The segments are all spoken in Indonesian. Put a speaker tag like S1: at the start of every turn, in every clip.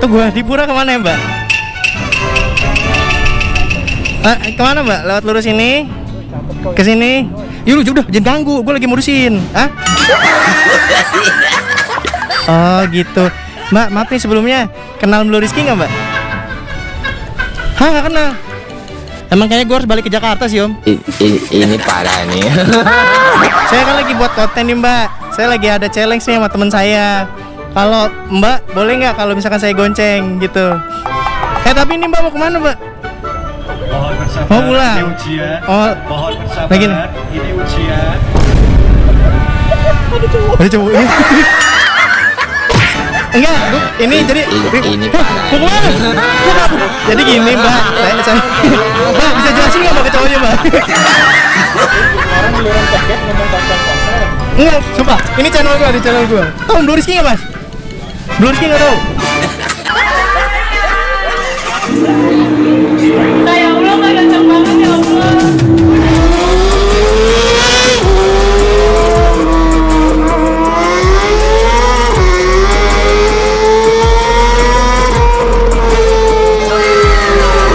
S1: Tunggu, di pura kemana ya Mbak? Kemana Mbak? Lewat lurus ini? Ke sini? Yuk udah, jangan ganggu, gue lagi ngurusin. Oh gitu. Mbak, maaf nih sebelumnya, kenal Blue Rizky nggak Mbak? Hah, nggak kenal? Emang kayaknya gue harus balik ke Jakarta sih Om.
S2: Ini parah nih.
S1: Saya kan lagi buat konten nih Mbak. Saya lagi ada challenge nih sama teman saya. Kalau Mbak boleh nggak kalau misalkan saya gonceng gitu? Tapi ini Mbak mau kemana Mbak?
S3: Mohon bersabar.
S1: Mau pulang?
S3: Ini ujian.
S1: Oh,
S3: Mohon bersabar.
S1: lagi nih.
S3: Ini ujian.
S1: Ada cowok ini. Enggak, ini jadi
S2: Ini parah.
S1: mau kemana? Jadi gini Mbak, saya Mbak bisa jelasin nggak Mbak ke cowoknya Mbak? Enggak, sumpah, ini channel gue, di channel gue. Tahu Blue Rizky nggak Mas? Blue Rizky nggak tahu?
S4: Ya Allah, gak kenceng banget ya Allah.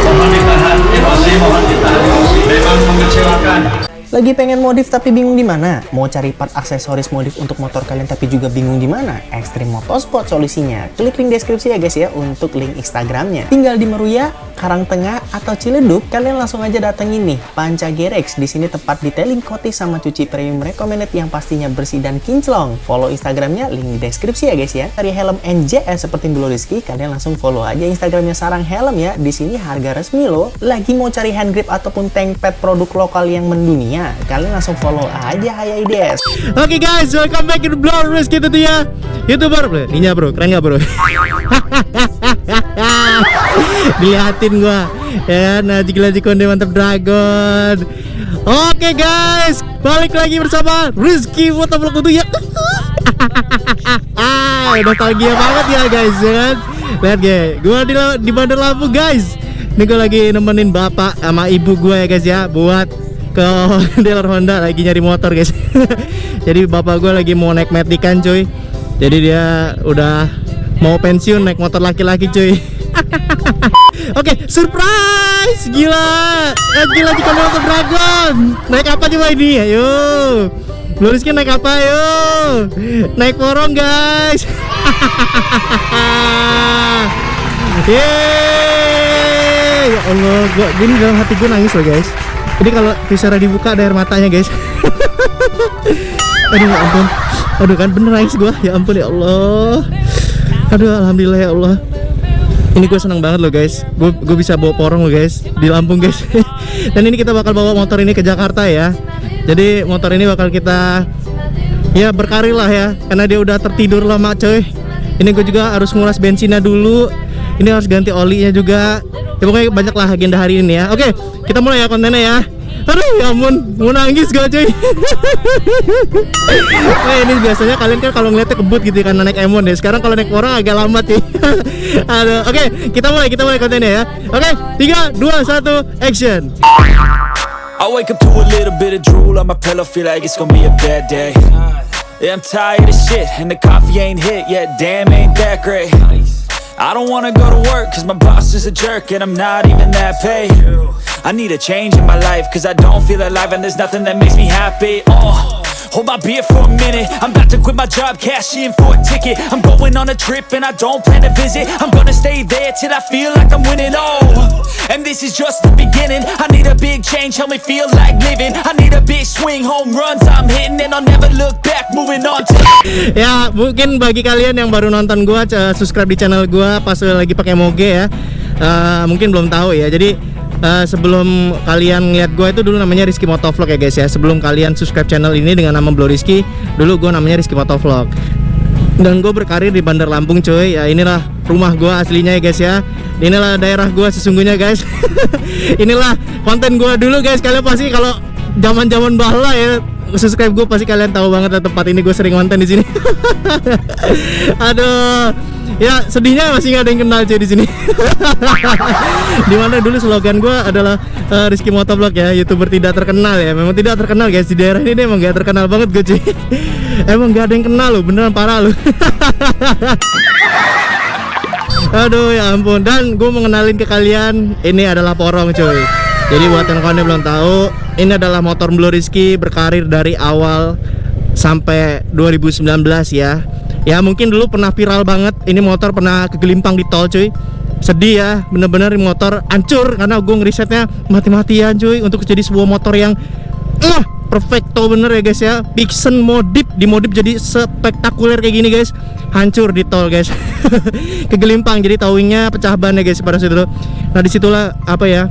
S3: Mohon ditahan emosi, mohon ditahan emosi. Memang mengecewakan.
S5: Lagi pengen modif tapi bingung di mana? Mau cari part aksesoris modif untuk motor kalian tapi juga bingung di mana? Extreme Motorsport solusinya. Klik link deskripsi ya guys ya untuk link Instagramnya. Tinggal di Meruya, Karangtengah atau Ciledug, kalian langsung aja datengin nih Panca Gerex. Di sini tempat detailing coating sama cuci premium recommended yang pastinya bersih dan kinclong. Follow Instagramnya, link di deskripsi ya guys ya. Dari helm NJS seperti Blue Rizky, kalian langsung follow aja Instagramnya Sarang Helm ya. Di sini harga resmi loh. Lagi mau cari hand grip ataupun tank pad produk lokal yang mendunia, kalian langsung follow aja HiIDS.
S1: Oke guys, welcome back to Blue Rizky tentunya. YouTuber bro, Ninya bro, keren gak bro? Dilihatin gua ya, Najik Konde mantap dragon. Oke guys, balik lagi bersama Rizky Motovlog tentunya. Nostalgia banget ya guys ya kan. Lihat guys, gua di Bandar Lampung guys. Ini gua lagi nemenin bapak sama ibu gua ya guys ya, buat ke dealer Honda lagi nyari motor guys. Jadi bapak gue lagi mau naik metikan cuy. Jadi dia udah mau pensiun naik motor laki-laki cuy. Oke, surprise, gila jika motor dragon. Naik apa coba ini? Ayo, Blue Rizky naik apa? Ayo, naik porong guys. Yeay, ya Allah, gini dalam hati gue nangis loh guys. Jadi kalau visera dibuka ada air matanya guys. Aduh ya ampun. Aduh kan bener nangis gua. Ya ampun ya Allah. Aduh alhamdulillah ya Allah. Ini gue seneng banget loh guys. Gue bisa bawa porong loh guys di Lampung guys. Dan ini kita bakal bawa motor ini ke Jakarta ya. Jadi motor ini bakal kita ya berkarir lah ya. Karena dia udah tertidur lama coy. Ini gue juga harus nguras bensinnya dulu. Ini harus ganti olinya juga. Ya pokoknya banyak lah agenda hari ini ya. Oke, kita mulai ya kontennya ya. Aduh ya ampun, mau nangis gak cuy. Nah ini biasanya kalian kan kalau ngeliatnya kebut gitu kan naik M1 ya. Sekarang kalau naik orang agak lambat sih. Aduh, oke, kita mulai kontennya ya. Oke, 3, 2, 1, action.
S6: I wake up to a little bit of drool on my pillow, feel like it's gonna be a bad day. Yeah, I'm tired of shit, and the coffee ain't hit yet, damn ain't that great. I don't wanna go to work, cause my boss is a jerk, and I'm not even that paid. I need a change in my life, cause I don't feel alive, and there's nothing that makes me happy. Hold my beer for a minute, I'm about to quit my job, cash in for a ticket. I'm going on a trip, and I don't plan to visit. I'm gonna stay there till I feel like I'm winning, and this is just the beginning. I need a big change, help me feel like living. I need a big swing, home runs I'm hitting, and I'll never look back, moving on to.
S1: Ya mungkin bagi kalian yang baru nonton gua, subscribe di channel gua pas lagi pakai Moge ya, mungkin belum tahu ya. Jadi sebelum kalian lihat gue itu dulu namanya Rizky Motovlog ya guys ya. Sebelum kalian subscribe channel ini dengan nama Blue Rizky, dulu gue namanya Rizky Motovlog. Dan gue berkarir di Bandar Lampung cuy. Ya inilah rumah gue aslinya ya guys ya. Inilah daerah gue sesungguhnya guys. Inilah konten gue dulu guys. Kalian pasti kalau zaman-zaman bahla ya subscribe gue pasti kalian tahu banget ya, tempat ini gue sering konten di sini. Aduh, ya sedihnya masih nggak ada yang kenal cuy di sini. Dimana dulu slogan gue adalah Rizky Motovlog ya, YouTuber tidak terkenal ya. Memang tidak terkenal guys di daerah ini, emang nggak terkenal banget gue cuy. Emang nggak ada yang kenal loh, beneran parah loh. Aduh ya ampun. Dan gue mau ngenalin ke kalian, ini adalah Porong cuy. Jadi buat yang kalian belum tahu, ini adalah motor Blue Rizky berkarir dari awal sampai 2019 ya. Ya mungkin dulu pernah viral banget, ini motor pernah kegelimpang di tol cuy. Sedih ya, bener-bener motor hancur karena gue ngerisetnya mati-matian cuy untuk jadi sebuah motor yang perfecto bener ya guys ya. Vixen dimodif jadi spektakuler kayak gini guys. Hancur di tol guys. Kegelimpang, jadi towingnya pecah ban ya guys pada situ. Nah disitulah apa ya,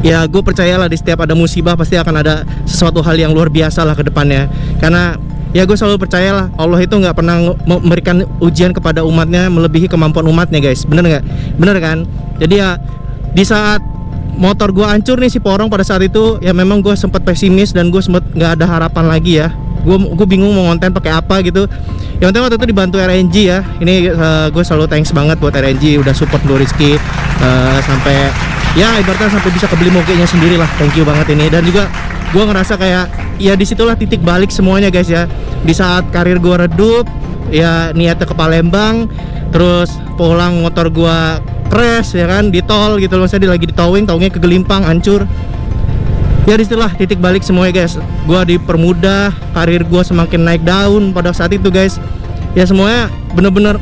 S1: ya gue percayalah di setiap ada musibah pasti akan ada sesuatu hal yang luar biasa lah ke depannya. Karena ya gue selalu percayalah Allah itu nggak pernah memberikan ujian kepada umatnya melebihi kemampuan umatnya guys. Bener nggak? Bener kan? Jadi ya di saat motor gue hancur nih si Porong pada saat itu, ya memang gue sempat pesimis dan gue sempat nggak ada harapan lagi ya. Gue bingung mau konten pakai apa gitu. Yang penting waktu itu dibantu RNG ya. Ini gue selalu thanks banget buat RNG udah support Blue Rizky sampai ya ibaratnya sampai bisa kebeli mogenya sendiri lah. Thank you banget ini. Dan juga gue ngerasa kayak ya disitulah titik balik semuanya guys ya. Di saat karir gue redup, ya niatnya ke Palembang, terus pulang motor gue crash ya kan di tol gitu loh. Saya lagi di towingnya kegelimpang hancur. Ya disitulah titik balik semuanya guys. Gue dipermudah, karir gue semakin naik daun pada saat itu guys. Ya semuanya bener-bener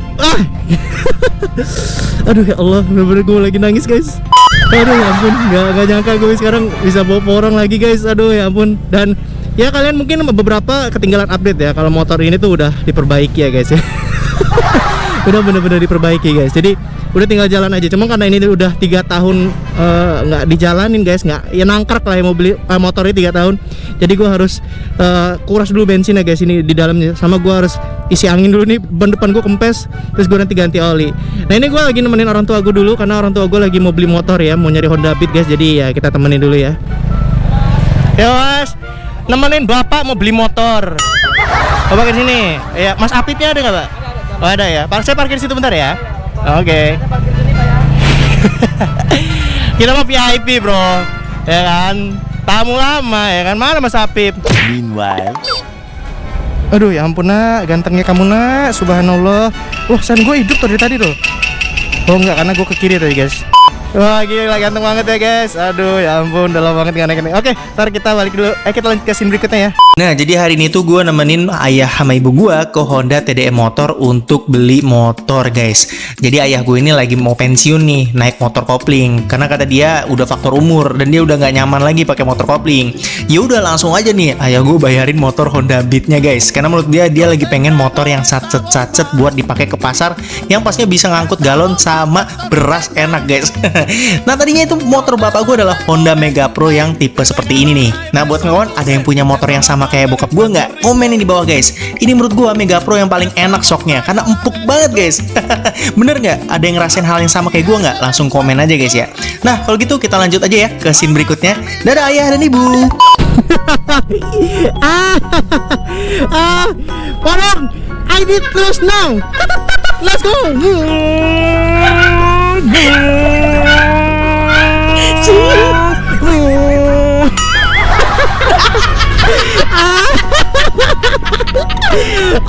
S1: aduh ya Allah, bener-bener gue lagi nangis guys. Aduh ya ampun, gak nyangka gue sekarang bisa bawa Porong lagi guys. Aduh ya ampun. Dan ya kalian mungkin beberapa ketinggalan update ya, kalau motor ini tuh udah diperbaiki ya guys ya. Udah bener-bener diperbaiki guys. Jadi udah tinggal jalan aja. Cuma karena ini udah 3 tahun nggak dijalanin guys, nggak ya nangkrak lah ya mau beli motor ini 3 tahun. Jadi gue harus kuras dulu bensin ya guys ini di dalamnya. Sama gue harus isi angin dulu nih, ban depan gue kempes. Terus gue nanti ganti oli. Nah ini gue lagi nemenin orang tua gue dulu karena orang tua gue lagi mau beli motor ya, mau nyari Honda Beat guys. Jadi ya kita temenin dulu ya. Ya mas, nemenin bapak mau beli motor. Bapak ke sini. Ya Mas Apipnya ada nggak pak? Oh ada ya. Saya parkir situ bentar ya. Oke. Kita mah VIP bro, ya kan? Tamu lama ya kan? Mana Mas Apip? Meanwhile. Aduh ya ampun nak, gantengnya kamu nak, subhanallah. Wah san gue hidup dari tadi tuh. Oh enggak, karena gue ke kiri tadi guys. Wah gila ganteng banget ya guys. Aduh ya ampun, udah lama banget gak naik-naik. Oke, ntar kita balik dulu. Kita lanjut ke scene berikutnya ya.
S5: Nah, jadi hari ini tuh gue nemenin ayah sama ibu gue ke Honda TDM Motor untuk beli motor guys. Jadi ayah gue ini lagi mau pensiun nih, naik motor kopling. Karena kata dia udah faktor umur dan dia udah nggak nyaman lagi pakai motor kopling. Ya udah langsung aja nih, ayah gue bayarin motor Honda Beat-nya guys. Karena menurut dia lagi pengen motor yang sacet-sacet buat dipakai ke pasar, yang pasnya bisa ngangkut galon sama beras enak guys. Nah tadinya itu motor bapak gue adalah Honda Mega Pro yang tipe seperti ini nih. Nah buat kawan, ada yang punya motor yang sama kayak bokap gue nggak? Komenin di bawah guys. Ini menurut gue Mega Pro yang paling enak shocknya karena empuk banget guys. Bener nggak? Ada yang ngerasain hal yang sama kayak gue nggak? Langsung komen aja guys ya. Nah kalau gitu kita lanjut aja ya ke scene berikutnya. Dadah ayah dan ibu.
S1: Porong, I need close now. Let's go.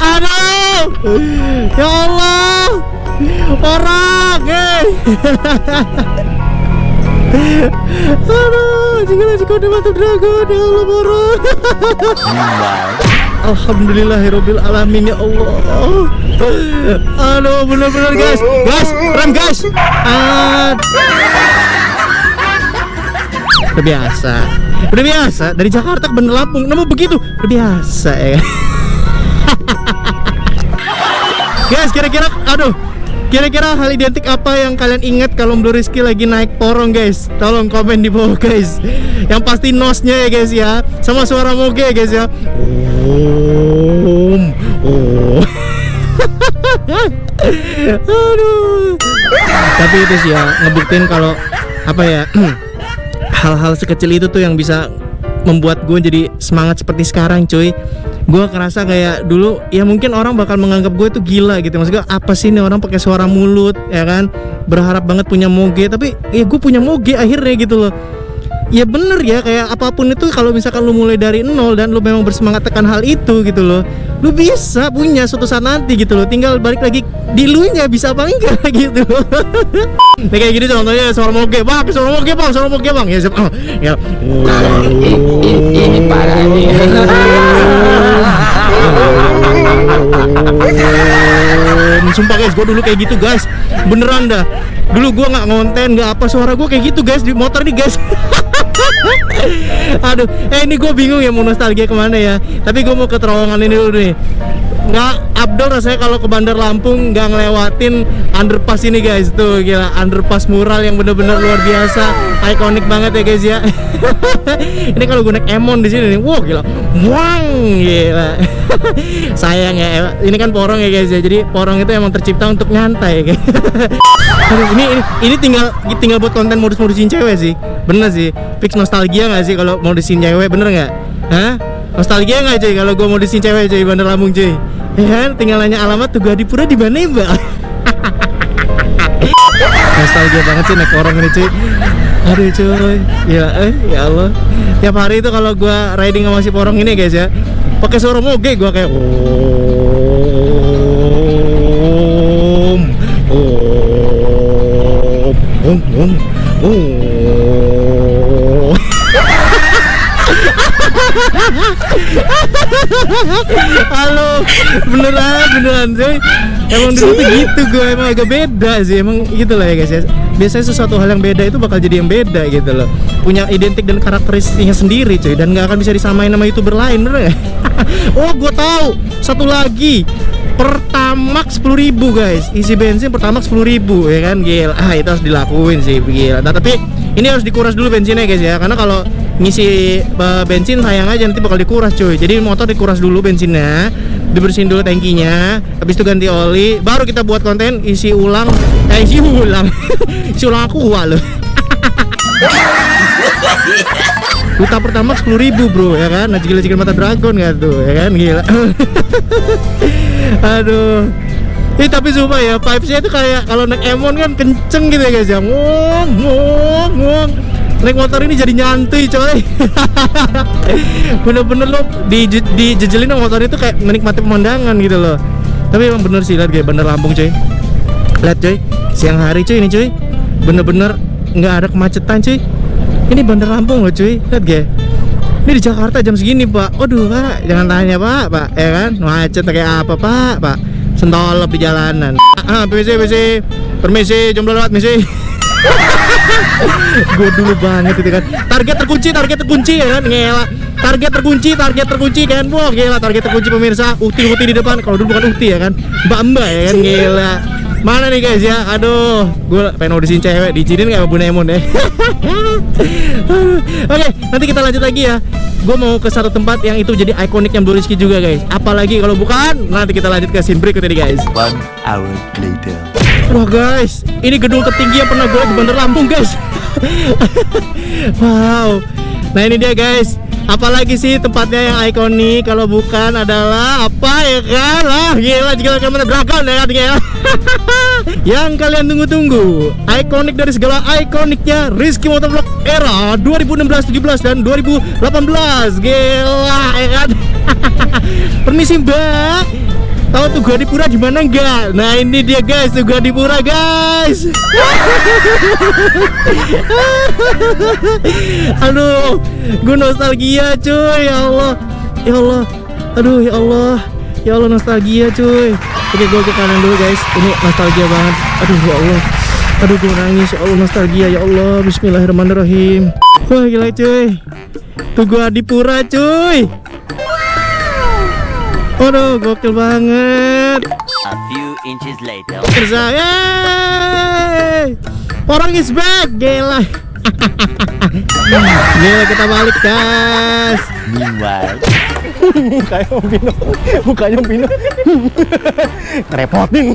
S1: Aduh, ya Allah, Porong, aduh, jika udah mantap dragon, ya Allah Porong. Alhamdulillahirabbil alamin ya Allah. Aduh, bener-bener guys, rem guys. Udah biasa dari Jakarta ke Bandar Lampung, namun begitu udah biasa ya. Guys, kira-kira hal identik apa yang kalian ingat kalau Blue Rizky lagi naik Porong guys? Tolong komen di bawah guys. Yang pasti nosnya ya guys ya, sama suara moge ya guys ya. Aduh. Tapi itu sih ya ngebuktiin kalau apa ya, hal-hal sekecil itu tuh yang bisa membuat gue jadi semangat seperti sekarang cuy. Gue ngerasa kayak dulu ya mungkin orang bakal menganggap gue tuh gila gitu. Maksud gue apa sih nih orang pakai suara mulut ya kan, berharap banget punya moge. Tapi ya gue punya moge akhirnya gitu loh. Ya bener ya, kayak apapun itu kalau misalkan lu mulai dari nol dan lu memang bersemangat tekan hal itu gitu loh, Lu bisa punya suatu saat nanti gitu loh. Tinggal balik lagi di lu nya bisa apa enggak gitu. Nah kayak gini contohnya suara moge, bang, suara moge bang. Ya, ya.
S2: Ini parah nih.
S1: Sumpah guys, gue dulu kayak gitu guys. Beneran dah. Dulu gue nggak ngonten, nggak apa, suara gue kayak gitu guys di motor nih guys. Aduh, ini gue bingung ya mau nostalgia kemana ya. Tapi gue mau ke terowongan ini dulu nih. Nggak abdol rasanya kalau ke Bandar Lampung nggak ngelewatin underpass ini guys. Tuh gila, underpass mural yang bener-bener luar biasa, ikonik banget ya guys ya. Ini kalau gue naik Emon di sini nih, wow gila, wang gila. Sayang ya, ini kan porong ya guys ya. Jadi porong itu emang tercipta untuk nyantai guys. Aduh, ini tinggal buat konten modus-modusin cewek sih. Bener sih, fix nostalgia nggak sih kalau modusin cewek, bener nggak? Hah? Nostalgia nggak cuy kalau gue modusin cewek cuy Bandar Lampung cuy? Ya kan, tinggal nanya alamat tuh Gadipura di mana ya mbak? Nostalgia banget sih naik orang ini cuy. Aduh cuy, ya Allah. Tiap hari itu kalau gue riding sama si porong ini guys ya, pakai suara moge gue kayak halo, beneran cuy. Emang dulu tuh gitu, gue emang agak beda sih, emang gitu lah ya guys ya. Biasanya sesuatu hal yang beda itu bakal jadi yang beda gitu loh. Punya identik dan karakteristiknya sendiri cuy, dan gak akan bisa disamain sama YouTuber lain, bener gak? Oh gue tahu, satu lagi, Pertamax 10.000 guys, isi bensin Pertamax 10.000 ya kan, gila. Itu harus dilakuin sih, gila. Nah tapi ini harus dikuras dulu bensinnya guys ya, karena kalau ngisi bensin sayang aja nanti bakal dikuras cuy. Jadi motor dikuras dulu bensinnya, dibersihin dulu tangkinya, habis itu ganti oli, baru kita buat konten isi ulang isi ulang aqua loh. Kuota pertama 10.000 bro ya kan, najigil-najigil mata dragon gak tuh ya kan, gila. Aduh. Tapi sumpah ya, vibes-nya itu kayak kalau naik Emon kan kenceng gitu ya guys ya. Ngong. Naik motor ini jadi nyantuy coy. Bener-bener lo dijejelin sama motor itu kayak menikmati pemandangan gitu loh. Tapi emang bener sih, lihat kayak Bandar Lampung coy. Lihat coy, siang hari coy ini coy, bener-bener nggak ada kemacetan coy. Ini Bandar Lampung loh cuy, lihat gak? Ini di Jakarta jam segini pak. Waduh pak, jangan tanya pak, ya kan? Macet kayak apa pak? Sentolop di jalanan. Permisi, jomblo lewat misi. Gue dulu banget itu kan. Target terkunci ya kan, ngela. Target terkunci kan. Wah gila, target terkunci pemirsa. Uti di depan. Kalau dulu bukan Uti ya kan, Mbak ya kan, gila. Mana nih guys ya, aduh, gue pengen audisin cewek, diizinin gak sama Bu Nemon ya. Oke, nanti kita lanjut lagi ya. Gue mau ke satu tempat yang itu jadi ikonik yang Blue Rizky juga guys. Apalagi kalau bukan, nanti kita lanjut ke scene berikut ini guys.
S7: 1 hour later.
S1: Wah guys, ini gedung tertinggi yang pernah gue di Bandar Lampung guys. Wow. Nah ini dia guys. Apalagi sih tempatnya yang ikonik kalau bukan adalah apa ya kan? Gila, gila kemana dragon ya kan, gila. Yang kalian tunggu-tunggu, ikonik dari segala ikoniknya Rizky Motovlog era 2016, 17 dan 2018. Gila ya kan. Permisi mbak, tahu tuh Gadipura di mana enggak? Nah ini dia guys, tuh Gadipura guys. Aduh, gue nostalgia cuy, ya Allah, aduh ya Allah nostalgia cuy. Oke, gue ke kanan dulu guys, ini nostalgia banget. Aduh ya Allah, aduh gue nangis, ya Allah nostalgia ya Allah. Bismillahirrahmanirrahim. Wah gila cuy, tuh Gadipura cuy. Aduh, gokil banget.
S7: A few inches later.
S1: Yeay, orang is back, gila. Gila, kita balik guys.
S7: Meanwhile,
S5: Mukanya Pino. Ngerepotin.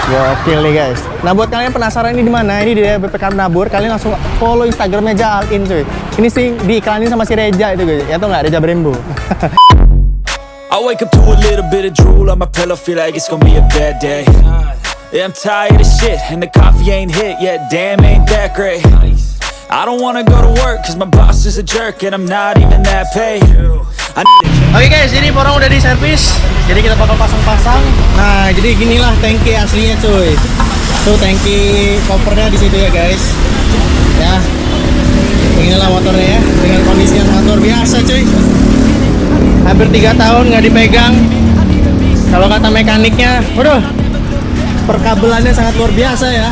S5: Gokil nih guys. Nah buat kalian penasaran ini di mana? Ini di BPK Nabur. Kalian langsung follow Instagramnya Jalin cuy. Ini sih diiklanin sama si Reja itu guys. Ya tau nggak, Reja Brembo.
S6: I wake up to a little bit of drool on my pillow, feel like it's gonna be a bad day. Yeah, I'm tired of shit, and the coffee ain't hit yet, damn, ain't that great. I don't wanna go to work, cause my boss is a jerk, and I'm not even that paid.
S1: Oke guys, ini porong udah di servis. Jadi kita bakal pasang-pasang. Nah, jadi ginilah tangki aslinya cuy. Tuh tangki kopernya di situ ya guys. Ya. Inilah motornya ya, dengan kondisi yang sangat luar biasa cuy. Hampir 3 tahun nggak dipegang. Kalau kata mekaniknya, waduh, perkabelannya sangat luar biasa ya.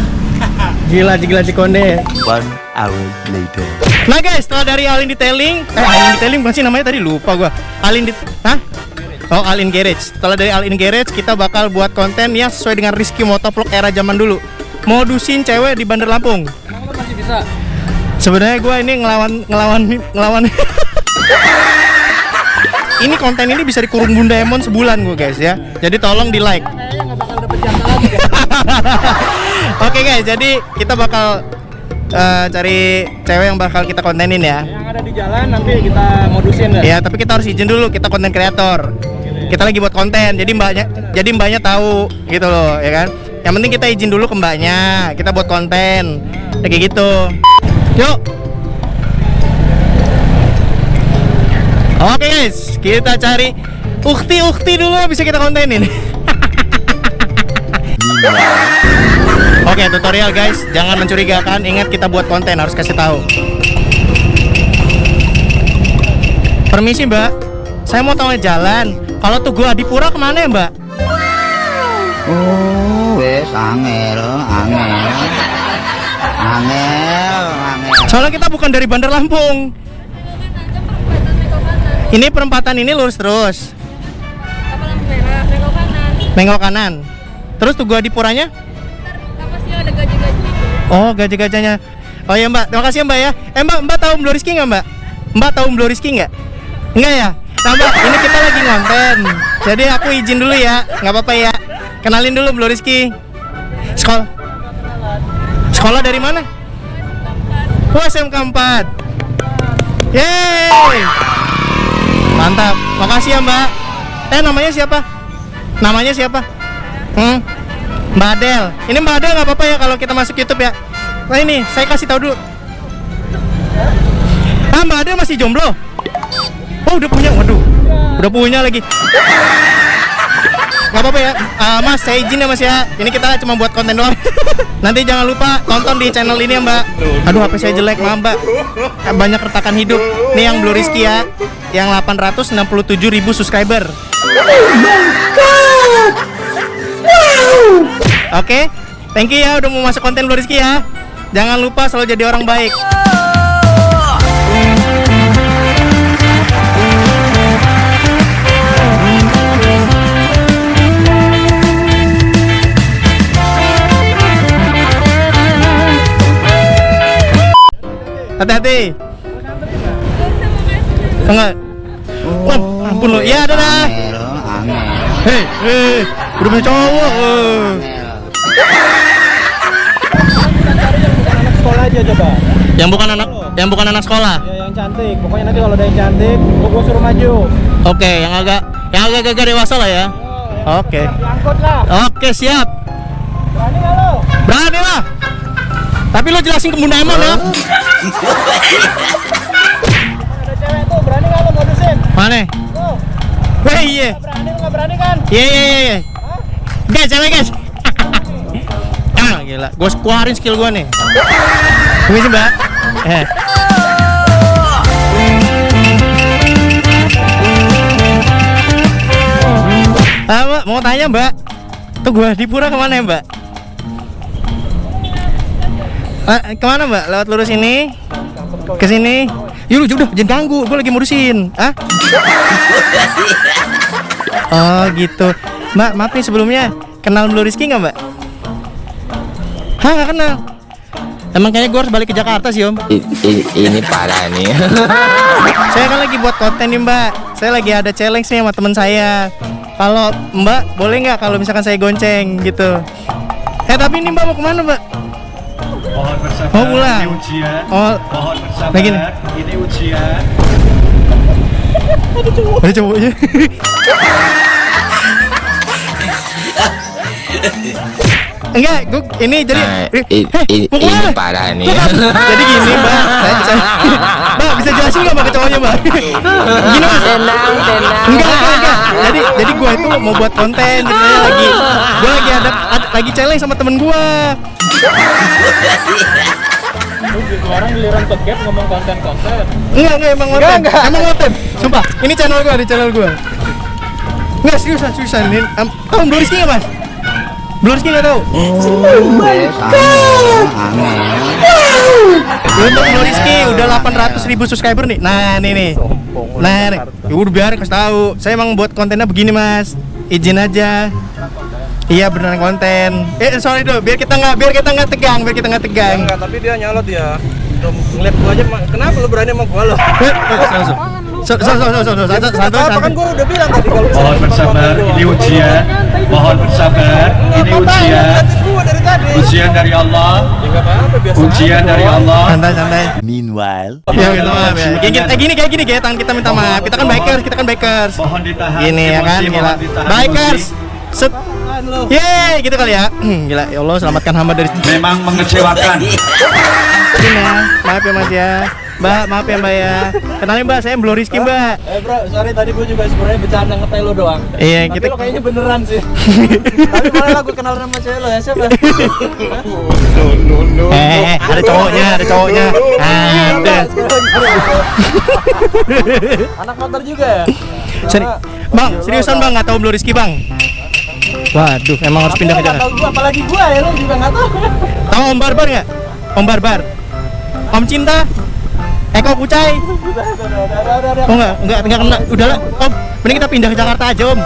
S1: Gila Cikonde.
S7: 1 hour later.
S1: Nah guys, setelah dari Alin Detailing, Alin Detailing bukan sih namanya tadi, lupa gua. Alin Garage. Setelah dari Alin Garage, kita bakal buat konten yang sesuai dengan Rizky Motovlog era zaman dulu. Modusin cewek di Bandar Lampung.
S8: Emang lo masih bisa?
S1: Sebenarnya gua ini ngelawan. Ini konten ini bisa dikurung Bunda Emon sebulan gua guys ya. Jadi tolong di like.
S8: Kayaknya nggak bakal dapet jatah lagi kan?
S1: Oke guys, jadi kita bakal cari cewek yang bakal kita kontenin ya.
S8: Yang ada di jalan nanti kita modusin ya.
S1: Ya, tapi kita harus izin dulu, kita konten kreator. Kita lagi buat konten, jadi mbaknya tahu gitu loh, ya kan? Yang penting kita izin dulu ke mbaknya, kita buat konten. Kayak gitu. Yuk. Oke guys, kita cari ukti dulu bisa kita kontenin. Oke, tutorial guys, jangan mencurigakan. Ingat kita buat konten harus kasih tahu. Permisi Mbak, saya mau tahu jalan. Kalau Tugu Adipura kemana ya Mbak?
S2: Oh, wes angel.
S1: Soalnya kita bukan dari Bandar Lampung. Ini perempatan ini lurus terus. Nengok kanan. Terus Tugu Adipuranya? Oh, gajah-gajahnya. Oh ya Mbak, terima kasih ya Mbak ya. Mbak tahu Blue Rizky nggak Mbak? Mbak tahu Blue Rizky nggak? Enggak ya? Nah Mbak, ini kita lagi ngonten. Jadi aku izin dulu ya, nggak apa-apa ya. Kenalin dulu Blue Rizky. Sekolah dari mana? Oh, SMK 4. Yeay. Mantap, makasih ya Mbak. Namanya siapa? Namanya siapa? Mbak Adel. Ini Mbak Adel nggak apa-apa ya kalau kita masuk YouTube ya. Nah ini, saya kasih tahu dulu. Mbak Adel masih jomblo. Oh udah punya, waduh, udah punya lagi. Nggak apa-apa ya, Mas. Saya izin ya Mas ya. Ini kita cuma buat konten doang. Nanti jangan lupa tonton di channel ini ya Mbak. Aduh, HP saya jelek, maaf Mbak. Banyak retakan hidup. Nih yang Blue Rizky ya, yang 867.000 subscriber. Oke, thank you ya udah mau masuk konten Blue Rizky ya. Jangan lupa selalu jadi orang baik. Hati-hati. Enggak. Wah, ampun lo. Ya, dadah. Hei, udah punya cowok.
S8: Sekolah aja coba.
S1: Yang bukan anak sekolah.
S8: Ya, yang cantik. Pokoknya nanti kalau ada yang cantik, gua suruh maju.
S1: Oke, yang agak dewasa lah ya. Oke.
S8: Angkut lah.
S1: Oke, siap.
S8: Berani nggak lo?
S1: Berani lah. Tapi lo jelasin ke Bunda Emon ya.
S8: Ada cewek tuh, berani nggak lo modusin?
S1: Mana?
S8: Tuh.
S1: Weh, iya.
S8: Berani lo nggak berani kan?
S1: Iya. Guys, cewek guys. Gila, gue keluarin skill gue nih. Permisi Mbak. Mbak, mau tanya Mbak, Tugu Adipura kemana ya Mbak? Kemana Mbak? Lewat lurus ini? Ke sini? Yuk udah, jangan ganggu, gue lagi modusin. Oh gitu. Mbak, maaf nih sebelumnya, kenal Blue Rizky nggak Mbak? Hah, nggak kenal? Emang kayaknya gue harus balik ke Jakarta sih Om.
S2: Ini parah nih.
S1: Saya kan lagi buat konten nih Mbak. Saya lagi ada challenge nih sama teman saya. Kalau Mbak boleh nggak kalau misalkan saya gonceng gitu? Tapi ini Mbak mau kemana Mbak?
S3: Mohon bersabar.
S1: Mau pulang?
S3: Ini ujian.
S1: Oh,
S3: Mohon bersabar.
S1: begini.
S3: Ini ujian.
S1: Ada cowoknya. Enggak, gue ini jadi
S2: Ini parah nih.
S1: Jadi gini Mbak, Mbak bisa jelasin nggak Bang ke cowoknya Bang? Gini Mas.
S9: Tenang.
S1: Enggak. Jadi gue itu mau buat konten ceritanya gue lagi ada lagi challenge sama temen gue.
S8: Orang giliran podcast ngomong konten-konten.
S1: Enggak emang konten. Emang konten. Sumpah, ini channel gue, di channel gue. Enggak seriusan ini. Tahu Blue Rizky enggak, Mas? Blue Rizky enggak tahu? Untuk Blue Rizky udah 800.000 subscriber nih. Nah, nih. Nah, nih. Ya udah biar kasih tahu. Saya emang buat kontennya begini, Mas. Izin aja. Iya beneran konten. Sorry dong, biar kita nggak tegang.
S8: Enggak, tapi dia nyolot ya. Udah ngeliat gua aja, kenapa lu berani sama gua lo?
S1: Santai.
S8: Kan gua udah bilang tadi kalau
S3: Mohon bersabar, ini ujian. Mohon bersabar, ini ujian. Ujian dari Allah.
S8: Enggak apa-apa biasa.
S3: Ujian dari Allah.
S1: Santai.
S7: Meanwhile,
S1: Ya minta maaf ya. Gini kayak tangan kita minta maaf. Kita kan bikers.
S3: Mohon ditahan.
S1: Gini ya kan,
S3: Emosi,
S1: gila.
S3: mohon ditahan
S1: Bikers.
S3: emosi.
S1: Set. Yeay, gitu kali ya. Gila, ya Allah selamatkan hamba dari
S3: Memang mengecewakan.
S1: sini ya. Maaf ya Mas ya. Mbak, maaf ya Mbak ya. Kenalin Mbak, saya Blue Rizky Mbak.
S8: Bro, sorry tadi gua juga sebenarnya bercanda ngetel lo doang.
S1: Iya,
S8: Tapi
S1: kita
S8: lo kayaknya beneran sih. Tapi boleh lah gua kenal nama cewek lo ya, siapa?
S1: ada cowoknya. Ada.
S8: Anak motor juga ya?
S1: Bang, seriusan Bang nggak tahu Blue Rizky Bang? Waduh, emang harus pindah ke Jakarta.
S8: Tahu gua, apalagi gua ya, lo juga nggak tahu.
S1: Tahu Om Barbar nggak? Om Barbar. Om Cinta. Eko Kucai. Oh enggak kena. Udahlah, Om. Mending kita pindah ke Jakarta aja, Om.